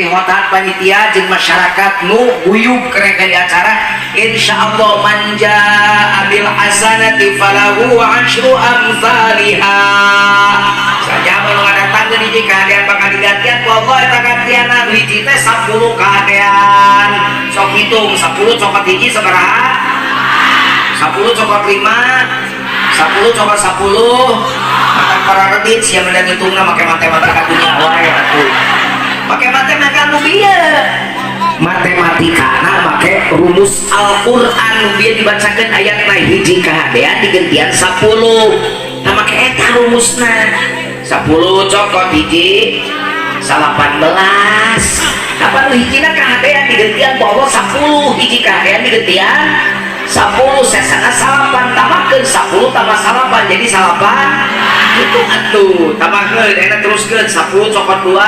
ikhwatat panitia jeung masyarakat nu guyub kereka di acara insyaallah manja abil hasanati falahu asyru amsalha saja kalau datang ke hiji kahadean bakal digantian pokok eta gantian anu hiji teh 10 kahadean sok hitung 10 cokot hiji sabaraha 10 cokot 5 10 cokot 10 maka para redit siapa yang ngitungna make matematika dunia wae atuh make matematika nu bieu matematikana make rumus Al-Qur'an nu bieu dibacakeun ayatna hiji kahadean digantian 10 tah make eta rumusna 10 cokot hiji 18 apa nu hijina kahadean digantian bawa 10 hiji kahadean digantian 10 sesana salapan tambahkeun 10 tambah salapan jadi salapan itu atuh tambahkeun enak teruskeun 10 cokot 2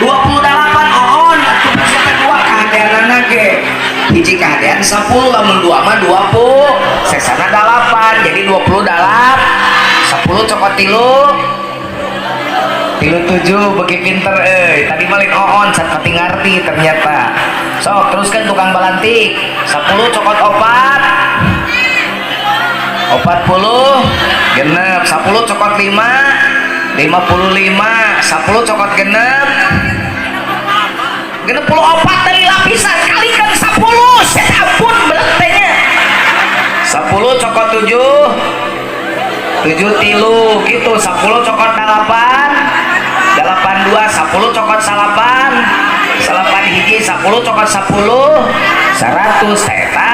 28 oon atuh bisa kedua kahadeanana ge hiji kahadean 10 lamun 2 mah 20 sesana 8 jadi 20 dalam 10 cokot 3 7 bagi pinter tadi malin oon saat pati ngarti ternyata sok teruskan tukang balantik 10 cokot 40 genep 10 cokot 5 55 10 cokot genep 64 dari lapisan kalikan 10 ampun beletenya 10 cokot 7 tilu gitu 10 cokot 8 82 10 cokot salapan hiji 10 cokot 10 100 eta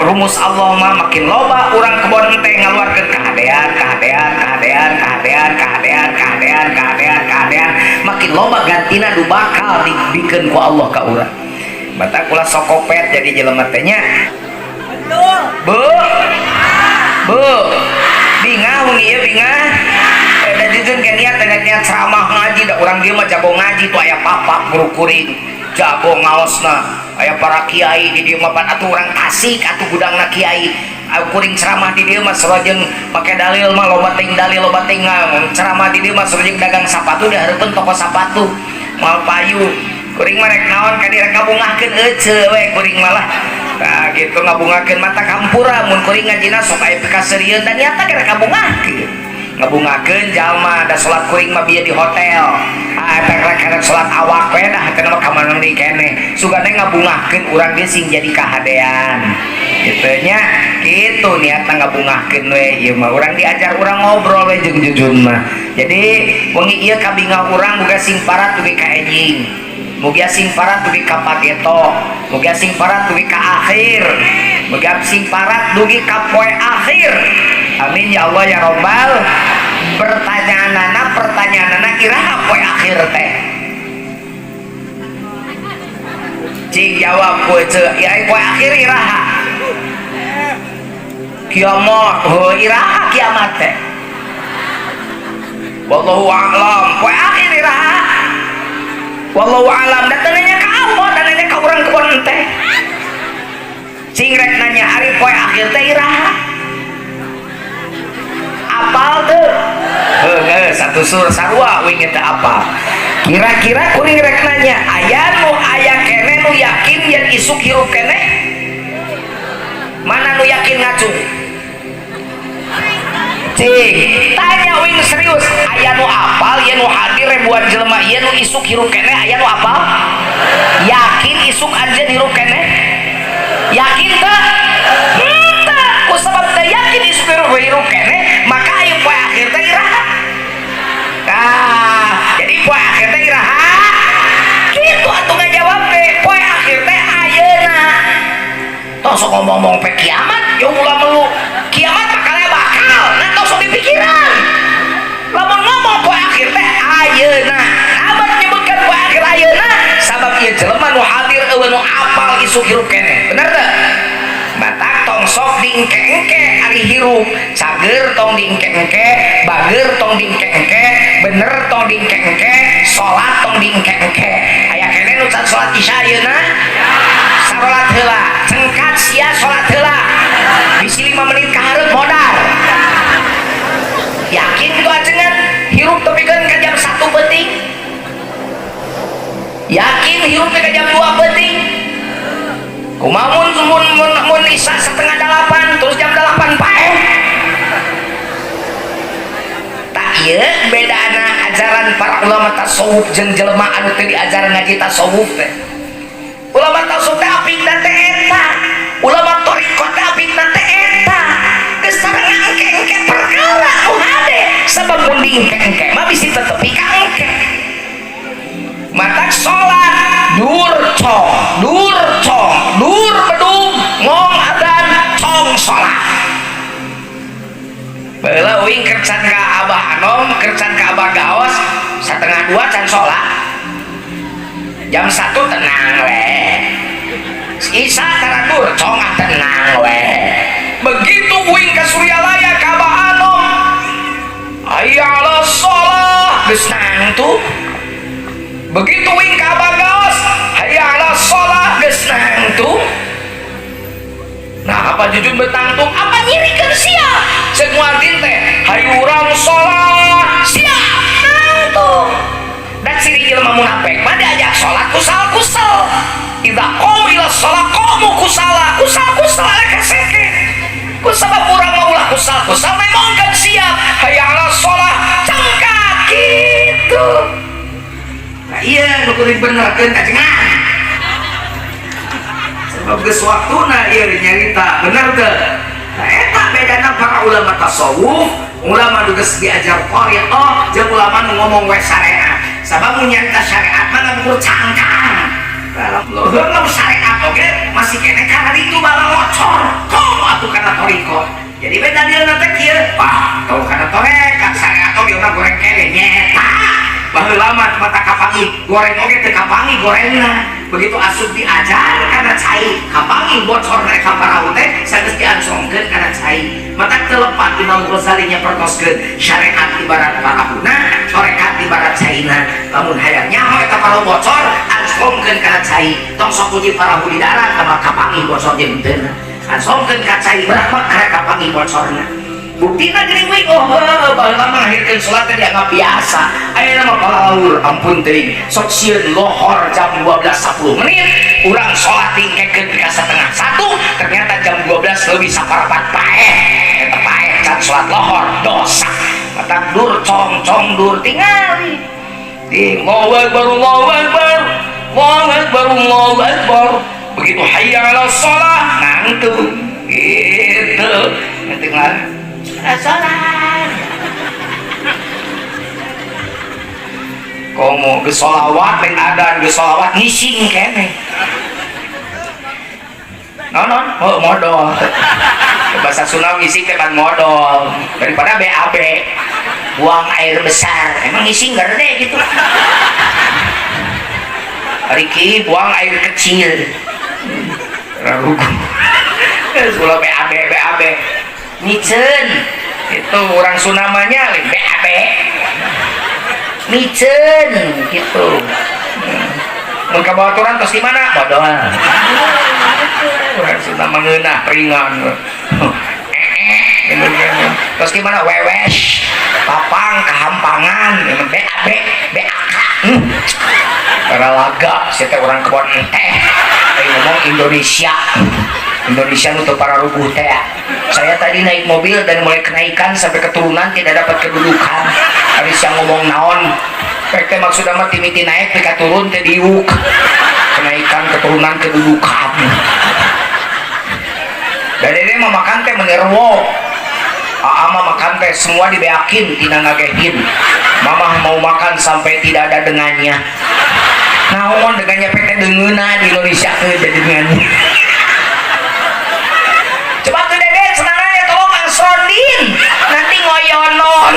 rumus Allah mah makin loba urang kebon teh ngaluarkeun kahadean makin loba gantina nu bakal dibikeun ku Allah ka urang batak ulah sokopet jadi jelema teh nya bu bingah ieu bingah da jujun ke niat ceramah ngaji da urang dieu mah jago ngaji tuh aya papak guru kuring jago ngaosna aya para kiai di dieu mah pan atuh urang tasik atuh gudangna kiai kuring ceramah di dieu mah sarojeng make dalil mah loba ting dalil loba ting ceramah di dieu mah sarojeng dagang sapatu dihareupeun toko sapatu moal payu kuring mah rek naon ka direk ngabungahkeun ece we kuring malah nah gitu ngabungakeun mata kampura mun kuring ngajina sok aya pikaseureun dan nyata rek ngabungakeun jalma da salat kuring mah bieu di hotel rek salat awak we dah teh mah kamanang di kene sugane ngabungakeun urang ge sing jadi kahadean kitu nya kitu niatna ngabungakeun we ieu mah urang diajar urang ngobrol we jeung jujun mah jadi wengi ieu kabinga urang boga sing parat dugi ka enjing mugia sing parat dugi ka pageto mugia sing parat dugi ka akhir mugia sing parat dugi ka poe akhir amin ya Allah ya Rabbal pertanyaanana iraha poe akhir teh cing jawab poe ce ya poe akhir iraha kiamat iraha kiamat teh wallahu a'lam poe akhir iraha wallahu a'lam datangnya ka Allah dan nanya ka urang kebon teh cing rek nanya ari poe akhir teh iraha apal tuh satu sur sarua wing eta apa kira-kira kuring rek nanya aya nu aya kene nu yakin yen isuk hirup kene mana nu yakin ngacung cing tanya wing serius aya nu apal yen nu hadir ribuan jelema ieu nu isuk hirup kene aya nu apal yakin isuk anjeun hirup kene yakin teu henteu ku sabab teu yakin isuk hirup kene maka ayo poe akhir teh iraha jadi poe akhir teh iraha kitu atuh ngajawab teh poe akhir teh ayeuna tos sok ngomong pe kiamat yo ulah melu kiamat bakal nah tos sok dipikiran lamun ngomong poe akhir teh ayeuna abad nyebutkan poe akhir ayeuna sabab ieu jelema nu hadir eueuh nu apal isuk hirup kene bener teh batak tong sok diengke-engke ari hirup cager tong diengke-engke bager tong diengke-engke bener tong diengke-engke salat tong diengke-engke aya kene nu can salat isya ayeuna salat heula cengkat sia salat heula bisi 5 menit ka hareup modal yakin itu ajengan hirup tepikeun ka jam 1 penting hirup ke jam 2 penting kumamun mun isa setengah 8 terus jam 8 pae tak ieu bedana ajaran para ulama tasawuf jeung jelema anu teu diajaran ngaji tasawuf teh ulama tasawuf teh apikna teh eta ulama thariqah teh apikna teh eta geus sareng engke-engke perkara nu hade sabab mun diengke-engke mah bisi tetepi ka engke matak sholat dur bedung ngong adan cong sholat bala uing kercan ka abah anom kercan ka abah gaos setengah 2 can sholat jam 1 tenang we isa taratur cong tenang we begitu uing ke Suryalaya ka abah anom ayalah sholat geus nangtu begitu wing ka abah gaos hayya ala sholat geus nangtu nah apa jujun betangtung apa nyirikeun sia ceuk muadzin teh hayu urang sholat siap nangtung dan ciri jelema munafik mah diajak sholat kusal idza qom ila sholat qamu kusala keseke kusabab urang mah ulah kusal memongkeun siap hayya ala sholat cangkat kitu. Nah iya nukurin benerkeun kajengan sebab geus waktuna ieu nyarita bener teu nah eta bedana para ulama tasawuf ulama nu geus diajar qari'ah jeung ulama nu ngomong we syariat sabab mun nyarita syariat mah ngukur cangkang dalam luhur syariat oge masih kene kana ditu bala ngocor kong atuh kana thariqah jadi beda dieuna teh kieu pah tong kana thariqah syariat oge urang goreng kene nyeta baheula mah mata kapangi goreng oge teu kapangi gorengna begitu asup diajar kana cai kapangi bocor rek ka parahu teh sageus diancongkeun kana cai mata teu lepat Imam Ghazali nya pertoskeun syariat ibarat parahuna syariat ibarat caina lamun hayang nyaho eta parahu bocor ancongkeun kana cai tong sok uji parahu di darat sama kapangi bocor jeung teu ancongkeun ka cai berapa karek kapangi bocorna buktina geuning we baheula melahirkeun salat teh dianggap biasa ayeuna mah palaur ampun teuing sok sieun lohor jam 12.10 menit urang salat dingkekeun ka setengah 1 ternyata jam 12 leuwih saparapat paeh eta paeh can salat lohor dosa matak dur cong dur tingali di Allahu akbar begitu hayya 'alas shalah nangtu gitu ngetinggal sholat komo geus sholawat lain adan geus sholawat ngising kene non modal bahasa Sunda ngising teh ban modal daripada BAB buang air besar emang ngising gede gitu Riki buang air kecil rarugu Sula BAB micen itu orang Sunamanya BAB micen gitu mun kabaturan tos di mana modal orang Sunama ngeunah ringan tos di mana wewes papang kehampangan BAB BAK para laga setiap orang kebon ngomong Indonesia untuk para rubuh teh. Saya tadi naik mobil dan mulai kenaikan sampai keturunan tidak dapat kedudukan. Habis yang ngomong naon, teh maksudnya mah timiti naik pika turun teh diuk. Kenaikan keturunan kedudukan. Dari ini mah makan teh menerwo. Ama makan teh semua dibeakin tidak ngagehin. Mama mau makan sampai tidak ada dengannya. Nah, ngomong dengannya peke dengeuna di Indonesia tuh jadi dengannya. Coba tuh dede senang aja tolong angsrodin nanti ngoyonon.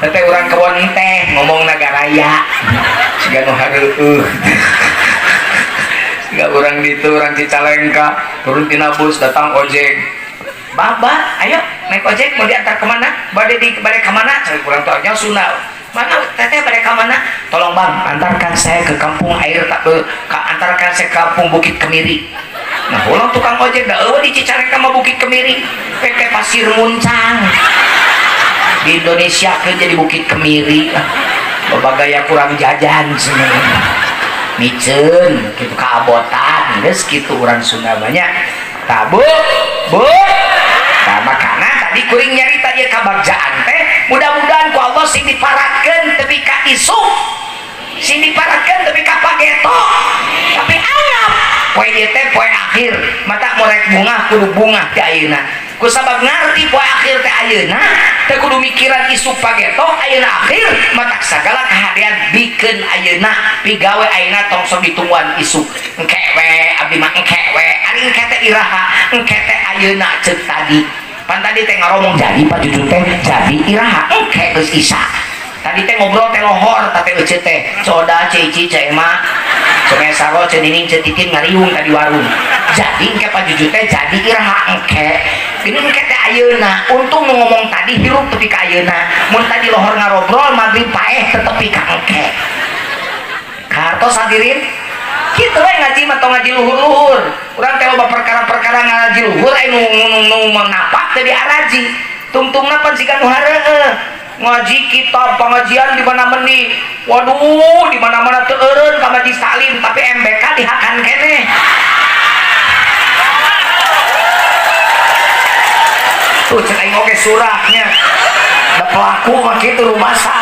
Tete orang kebon teh ngomong nagaraya. Siga nu hareueuh. Siga orang ditu orang Cicalengka turun tina bus datang ojek. Baba, ayo naik ojek mau diantar kemana? Bade kemana? Saya kurang tahu nya Sunda. Mana teteh bade kemana? Tolong bang, antarkan saya ke kampung air antarkan saya ke kampung Bukit Kemiri. Nah, ulang tukang ojek dah di Cicalengka mah Bukit Kemiri. PT Pasir Muncang. di Indonesia kan jadi Bukit Kemiri loba gaya kurang jajan sebenarnya micen gitu keabotan geus kitu urang Sunda banyak tabu bu nah makana tadi kuring nyarita ieu kabagjaan teh mudah-mudahan ku Allah sing diparakeun tepi ka isu sing diparakeun tepi ka pageto tapi anggap poe ieu teh poe akhir mata morek bunga kudu bunga ti ayeuna kusabab ngarti poe akhir teh ayeuna teh kudu mikiran isu pageto ayeuna akhir mata sagala kahadian bikeun ayeuna pigawe ayeuna tong sok ditungguan isu engke we abdi mah engke we ari engke teh iraha engke teh ayeuna ceuk tadi pan tadi teh ngomong jadi Pak Jujun teh jadi iraha engke geus isa tadi teh ngobrol teh lohor teh euceut teh coda cici cai mah cenah saro cenining cetitin ngariung tadi warung jadi engke Pak Jujun teh jadi iraha engke gini engke teh ayeuna untung nu ngomong tadi hirup tepi ka ayeuna mun tadi lohor ngarobrol magrib paeh tetepi ka engke kartos hadirin kitu we ngaji mah tong ngaji luhur-luhur urang teh loba perkara-perkara ngaji luhur anu nu manapak teh diaraji tungtungna pan siga nu hareueuh ngaji kitab pengajian di mana-mana waduh di mana-mana teu eureun ka Maji Salim tapi MBK dihakan keneh tuh cek aing oge suratnya da pelaku mah kitu rumasa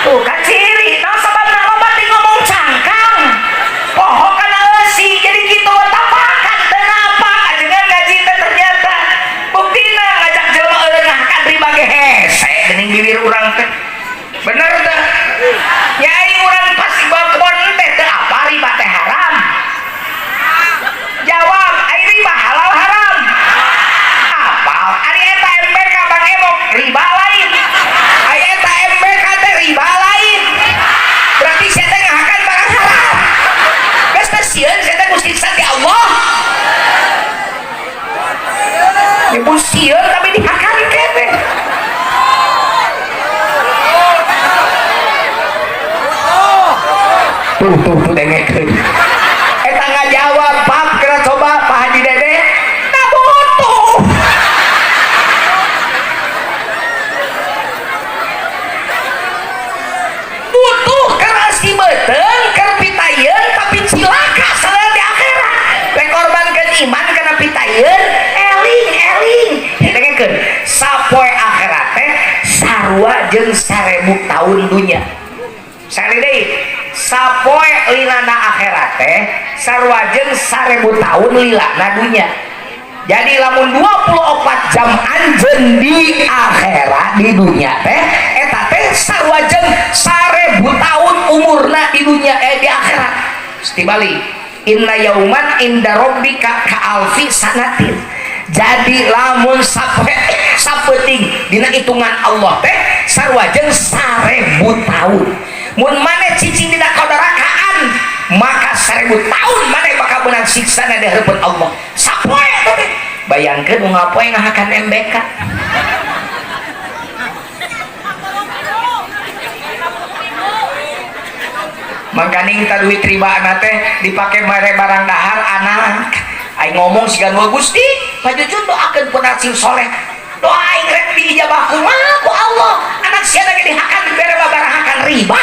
tuh kan ciri nah sababna loba teh ngomong cangkang poho kana eusi jadi kitu tapakan teu napa ajengan ngaji teh ternyata buktina ngajak jelema eureun ngahakan riba ge hese geuning bibir urang teh bener teh nyai urang pas babon teh teu apa riba teh haram jawab ai riba halal haram apal ari eta MBK Bang Emok riba lain ai eta MBK teh riba lain berarti saya teh ngahakan barang haram geus teh sieun saya teh gusti ti Allah ibu sieun tapi dihakan keneh tuh dengekeun eta ngajawab Pak kena coba Pak Haji Dede nah butuh karena si beuteng keur pitayeun tapi cilaka saleh di akhirat we korbankeun iman kana pitayeun eling dengekeun sapoe akhirat teh sarua jeung 1000 tahun dunya sare deui sapoe lilana akhirat teh sarua jeung 1000 tahun lilana dunya jadi lamun 24 jam anjeun di akhirat di dunya teh eta teh sarua jeung 1000 tahun umurna di dunya di akhirat tibali inna yauman inda rabbika ka alfi sanatin jadi lamun sapeuting dina hitungan Allah teh sarua jeung 1000 tahun mun maneh cicing dina kodarakaan maka 1000 tahun maneh bakal beunang siksana di hareupeun Allah sapoe teh bayangkeun nu ngapoe ngahakan MBK mangkaning ta duit ribana teh dipake mere barang dahar anak aing ngomong siga nu Gusti Pak Jujun doakeun penasihat soleh doa aing rek diijabah kumaha ku Allah anak sia lagi dihakan dibere babarahakan riba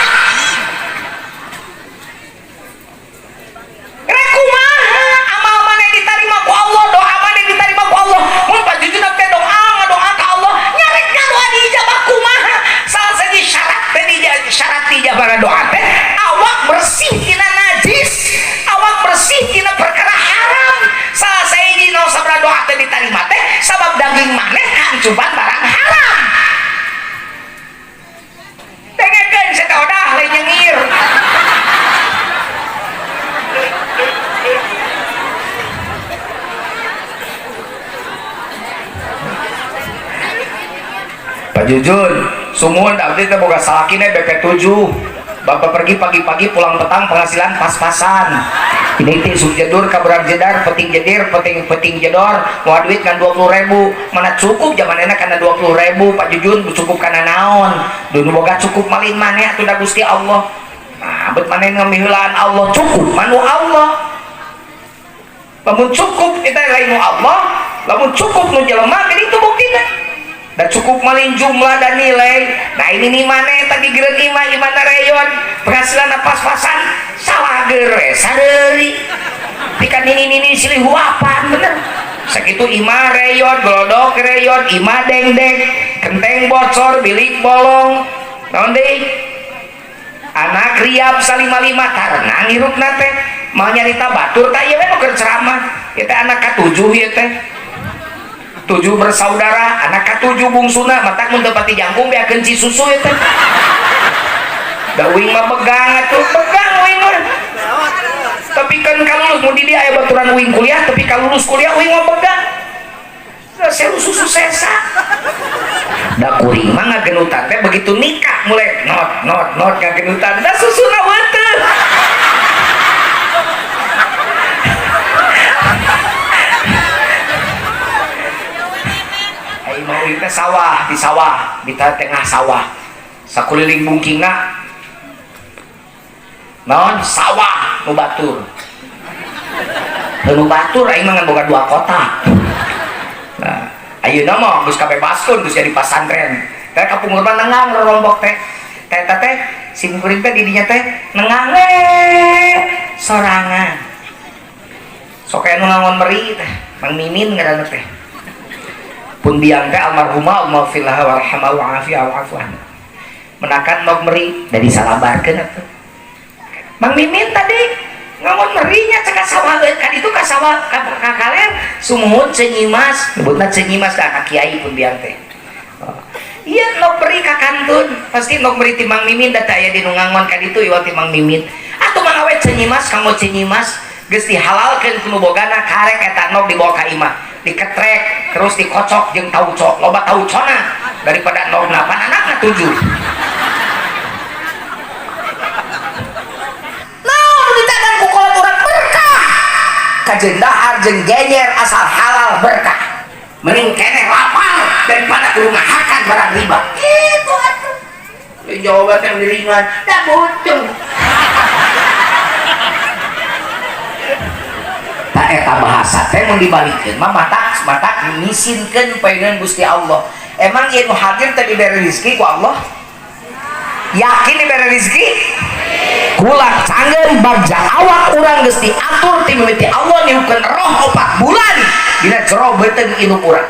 rek kumaha amal maneh ditarima ku Allah doa maneh ditarima ku Allah mun Pak Jujun teh doa ka Allah nyarek doa diijabah kumaha salah satu syarat dijabah doa teh awak bersih tina najis awak bersih tina perkara haram salah sahiji nu sabaraha doa teh ditarima teh sabab daging maneh kaancupan barang haram dengekeun saya udah lain nyengir Pak Jujun sumuhun abdi teh boga salakina BP 7 Bapak pergi pagi-pagi pulang petang penghasilan pas-pasan ini teh subjedur kabarang jedar peting jedir peting jedor mau duit kan 20.000 mana cukup zamanna kana 20.000 Pak Jujun cukup kana naon dunu boga cukup malin maneh atuh da Gusti Allah nah bet maneh ngamiheulaan Allah cukup manu Allah lamun cukup eta lain nu Allah lamun cukup nu jelema geuning itu buktina dan cukup malin jumlah dan nilai. Nah ini nih mana tadi geren iman reyon penghasilan pas-pasan salah gere sadari pikan ini silih huapan bener segitu ima reyon glodok reyon ima deng-deng kenteng bocor bilik bolong naon deui anak riap salima-lima karena ngirup nate mau nyarita batur tak iya mau ceramah kita anak ketujuh ya teh 7 bersaudara anak ketujuh bungsuna matak mun teu pati jangkung beakeun ci susu ya teh da uing mah begang atuh begang uing mah tapi kan kalulus mun di dia aya baturan uing kuliah tapi kalulus kuliah uing mah begang saya susu sesa da kuring mah ngagenutan teh begitu nikah mulai not ngagenutan da susuna weuteul ai mau itu sawah di tengah sawah sakuliling bungkingna naon sawah nu batur aing mah ngan boga 2 kotak. Nah ayeuna mah geus kabebaskeun geus jadi pasantren teh kapungkur mah nengang rombok teh si kuring teh di dinya teh nengang sorangan sok aya nu ngangon meri teh Mang Mimin ngaranna teh pun biang teh almarhumah Allah fillah warhamah wa afiyah wa afwan menakan nog meri dari salabarkeun atuh Mang Mimin tadi ngangon merinya cek sawah kan itu ka sawah ka kalian sumuhun cenyimas nyebutna cenyimas ka kiai pun biang teh iya nok meri ka kantun pasti nok meri ti Mang Mimin da aya di nu ngangon ka ditu ieu ti Mang Mimin atuh mah awe cenyimas kanggo cenyimas geus dihalalkeun ku nu bogana karek eta nok dibawa ka imah diketrek terus dikocok jeung tauco loba taucona daripada nok na pananakna 7 kajendahar jeung genyer asal halal berkah mending keneh lapar daripada kudu ngahakan barang riba gitu atuh jawaban yang diringan da butuh tak eta bahasa teh mun dibalikeun mah matak misinkeun paeungeun Gusti Allah emang ieu nu hadir teh dibere rezeki ku Allah yakin dibere rezeki kulang cangen bagja awak urang geus diatur ti mimiti Allah niupkeun roh 4 bulan dina jero beuteung indung urang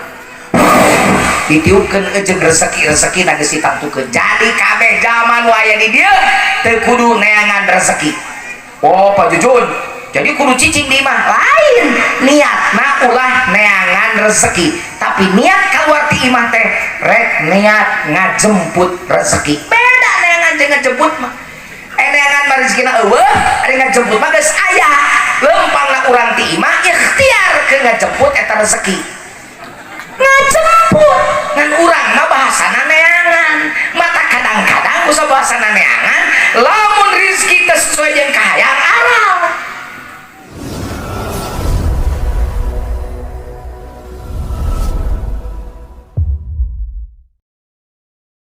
ditiupkeun jeung rezeki na geus ditantukeun jadi kabeh zaman waya di dieu teu kudu neangan rezeki oh Pak Jujun jadi kudu cicing di imah lain niatna ulah neangan rezeki tapi niat kaluar ti imah teh rek niat ngajemput rezeki beda neangan jeung ngajemput mah neangan mah rezekina eueuh ari ngajemput mah geus aya lempangna urang ti imah ikhtiar ke ngajemput eta rezeki ngajemput ngan urang mah bahasana neangan mata kadang-kadang usaha bahasana neangan lamun rezeki teu sesuai jeung kahayang